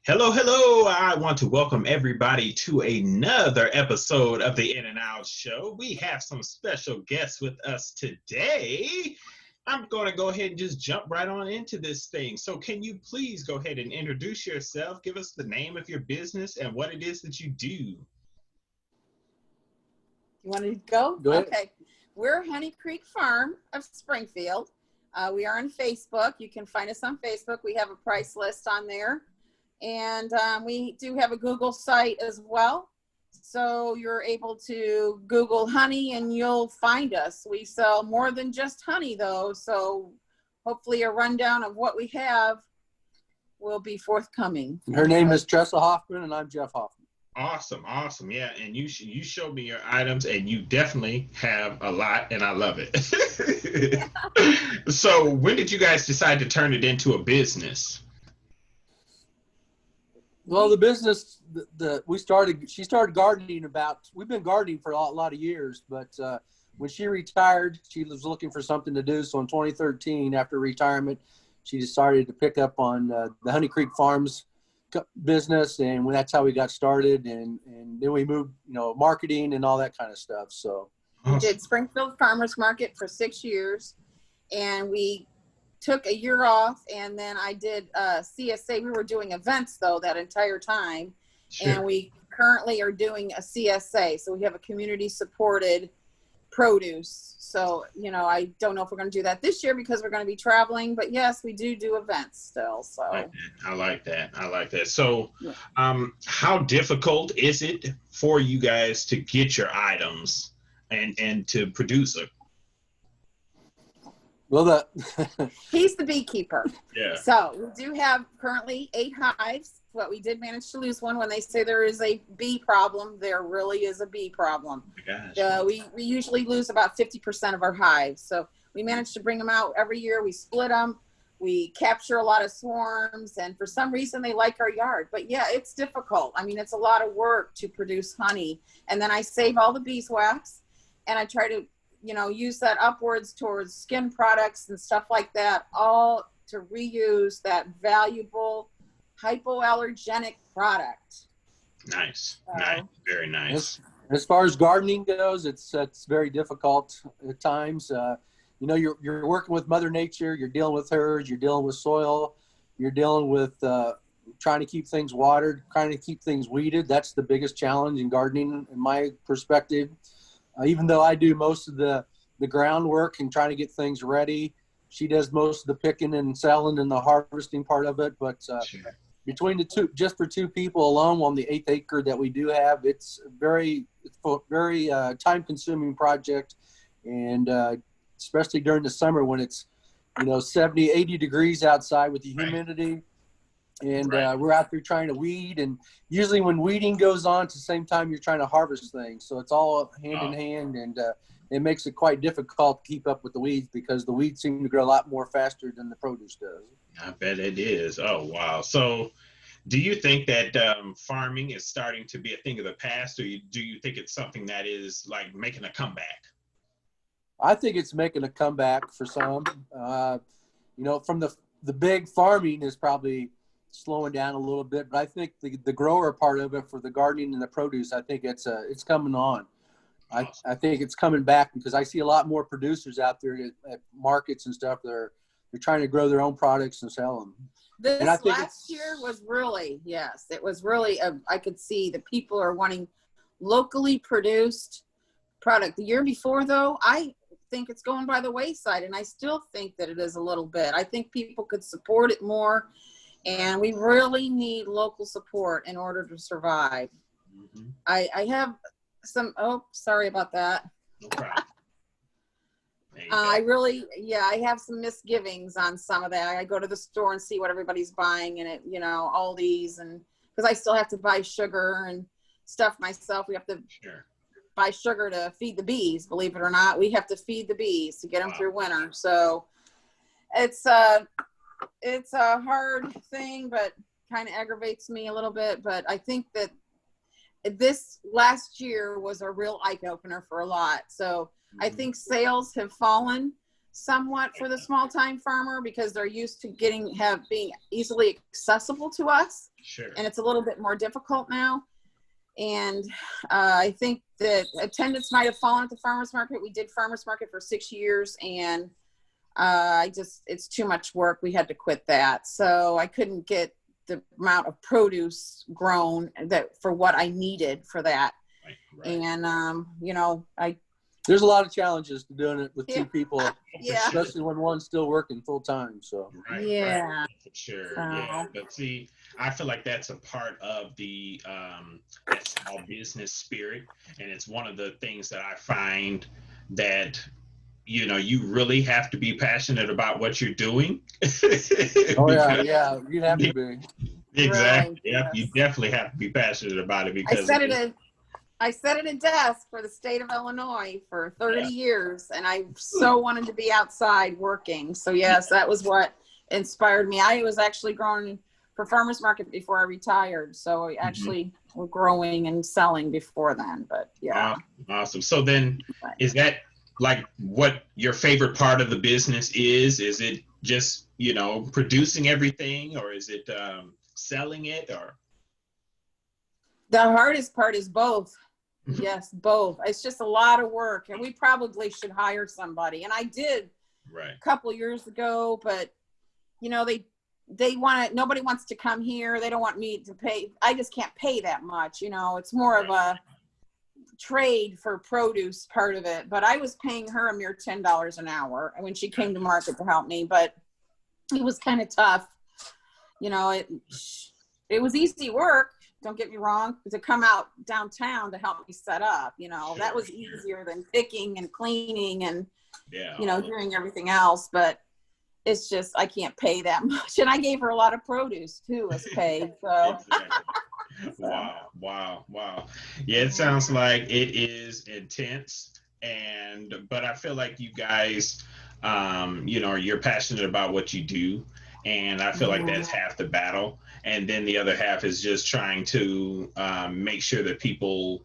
Hello, hello. I want to welcome everybody to another episode of the In and Out Show. We have some special guests with us today. I'm going to go ahead and just jump right on into this thing. So, can you please go ahead and introduce yourself? Give us the name of your business and what it is that you do. You want to go? Go ahead. Okay. We're Honey Creek Farm of Springfield. We are on Facebook. You can find us on Facebook. We have a price list on there. And we do have a Google site as well. So you're able to Google honey and you'll find us. We sell more than just honey though. So hopefully a rundown of what we have will be forthcoming. Her name is Tressa Hoffman and I'm Jeff Hoffman. Awesome, awesome. Yeah, and you showed me your items and you definitely have a lot and I love it. So when did you guys decide to turn it into a business? Well, the business she started gardening we've been gardening for a lot of years, but when she retired, she was looking for something to do. So in 2013, after retirement, she decided to pick up on the Honey Creek Farms business, and that's how we got started. And then we moved, marketing and all that kind of stuff. So we did Springfield Farmers Market for 6 years, and we took a year off, and then I did CSA. We were doing events though that entire time. Sure. And we currently are doing a CSA. So we have a community supported produce. So, I don't know if we're going to do that this year because we're going to be traveling, but yes, we do events still. So I like that. So, how difficult is it for you guys to get your items and to produce it? Well, he's the beekeeper. Yeah. So we do have currently 8 hives, but we did manage to lose one. When they say there is a bee problem, there really is a bee problem. Gosh. We usually lose about 50% of our hives. So we managed to bring them out every year. We split them. We capture a lot of swarms, and for some reason they like our yard. But yeah, it's difficult. I mean, it's a lot of work to produce honey. And then I save all the beeswax, and I try to use that upwards towards skin products and stuff like that, all to reuse that valuable hypoallergenic product. Nice. Nice. Very nice. As far as gardening goes, it's very difficult at times. You're working with Mother Nature, you're dealing with hers, you're dealing with soil, you're dealing with trying to keep things watered, trying to keep things weeded. That's the biggest challenge in gardening, in my perspective. Even though I do most of the groundwork and trying to get things ready, she does most of the picking and selling and the harvesting part of it. But sure. Between the two, just for 2 people alone on the 8th acre that we do have, it's a very time-consuming project, and especially during the summer when it's 70, 80 degrees outside with the humidity. Right. And we're out there trying to weed, and usually when weeding goes on, it's the same time you're trying to harvest things. So it's all hand in hand, and it makes it quite difficult to keep up with the weeds because the weeds seem to grow a lot more faster than the produce does. I bet it is. Oh, wow. So do you think that farming is starting to be a thing of the past, or do you think it's something that is like making a comeback? I think it's making a comeback for some. From the big farming is probably slowing down a little bit, but I think the grower part of it for the gardening and the produce, I think it's coming on. Awesome. I think it's coming back because I see a lot more producers out there at markets and stuff. They're trying to grow their own products and sell them. This last year was really, yes, it was really, I could see the people are wanting locally produced product. The year before though, I think it's going by the wayside, and I still think that it is a little bit. I think people could support it more. And we really need local support in order to survive. Mm-hmm. I have some, sorry about that. No problem. I have some misgivings on some of that. I go to the store and see what everybody's buying, and all these, and because I still have to buy sugar and stuff myself. We have to buy sugar to feed the bees, believe it or not. We have to feed the bees to get them through winter. So it's a hard thing, but kind of aggravates me a little bit. But I think that this last year was a real eye opener for a lot. So I think sales have fallen somewhat for the small time farmer because they're used to being easily accessible to us. Sure. And it's a little bit more difficult now. And I think that attendance might have fallen at the farmers market. We did farmers market for 6 years, and it's too much work. We had to quit that. So I couldn't get the amount of produce grown for what I needed for that. Right. And, there's a lot of challenges to doing it with two people, yeah, especially when one's still working full time. So yeah, for sure. Yeah, but see, I feel like that's a part of the that small business spirit, and it's one of the things that I find that you really have to be passionate about what you're doing. Yeah, you'd have to be. Exactly. Right, Yep, yes. you definitely have to be passionate about it because I sat at a desk for the state of Illinois for 30 years, and I so wanted to be outside working. So yes, that was what inspired me. I was actually growing for farmers market before I retired. So I actually were growing and selling before then, but yeah. Awesome. So then is that like what your favorite part of the business is? Is it just, producing everything, or is it selling it, or? The hardest part is both. Yes, both. It's just a lot of work, and we probably should hire somebody. And I did a couple years ago, but they want it. Nobody wants to come here. They don't want me to pay. I just can't pay that much. It's more of a trade for produce part of it. But I was paying her a mere $10 an hour when she came to market to help me. But it was kind of tough. It was easy work. Don't get me wrong, to come out downtown to help me set up, that was easier than picking and cleaning and, doing everything else. But it's just, I can't pay that much. And I gave her a lot of produce too as pay. So. Wow. Yeah, it sounds like it is intense. But I feel like you guys, you're passionate about what you do. And I feel like that's half the battle. And then the other half is just trying to make sure that people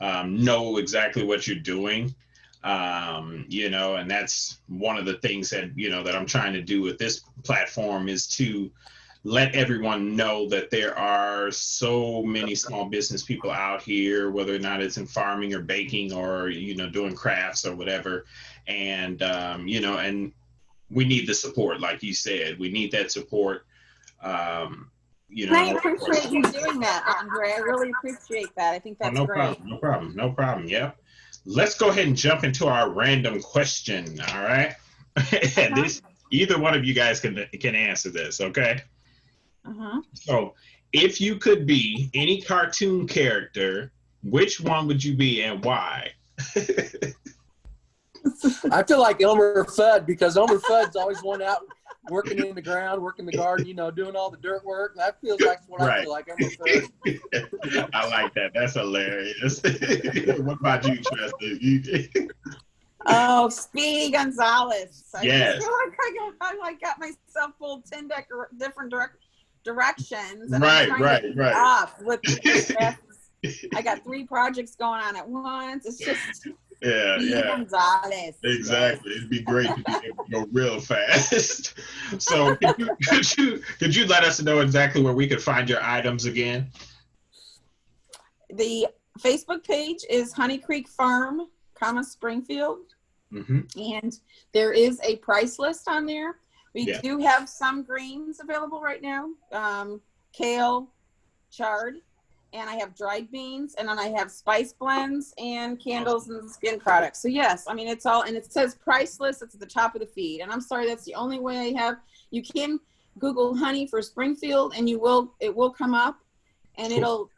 know exactly what you're doing. And that's one of the things that, that I'm trying to do with this platform is to let everyone know that there are so many small business people out here, whether or not it's in farming or baking or, doing crafts or whatever. And, and we need the support, like you said. We need that support. I appreciate you doing that, Andre. I really appreciate that. I think that's great. No problem. Yep. Let's go ahead and jump into our random question. All right. And either one of you guys can answer this. Okay. So, if you could be any cartoon character, which one would you be and why? I feel like Elmer Fudd, because Elmer Fudd's always one out working in the ground, working the garden, doing all the dirt work. That feels like what I feel like, Elmer Fudd. I like that. That's hilarious. What about you, Tresta? Oh, Speedy Gonzalez. Yes. I feel like I got myself pulled 10 different directions. And Right. Off with I got 3 projects going on at once. It's just Gonzalez. Exactly. It'd be great to be able to go real fast. So could you let us know exactly where we could find your items again? The Facebook page is Honey Creek Farm, Springfield. And there is a price list on there. We do have some greens available right now. Kale, chard, and I have dried beans, and then I have spice blends and candles and skin products. So yes, I mean, it's all, and it says price list. It's at the top of the feed. And I'm sorry, that's the only way I have. You can Google honey for Springfield, and it will come up, and it'll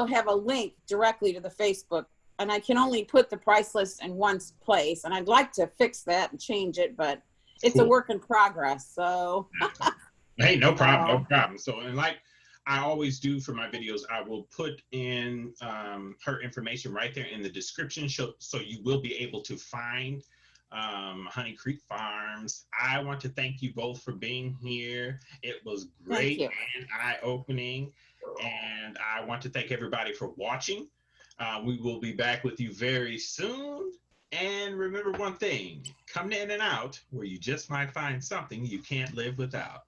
have a link directly to the Facebook. And I can only put the price list in one place, and I'd like to fix that and change it, but it's a work in progress. So hey, no problem. So, and like I always do for my videos, I will put in her information right there in the description, so you will be able to find Honey Creek Farms. I want to thank you both for being here. It was great and eye-opening, and I want to thank everybody for watching. We will be back with you very soon. And remember one thing, come to In and Out, where you just might find something you can't live without.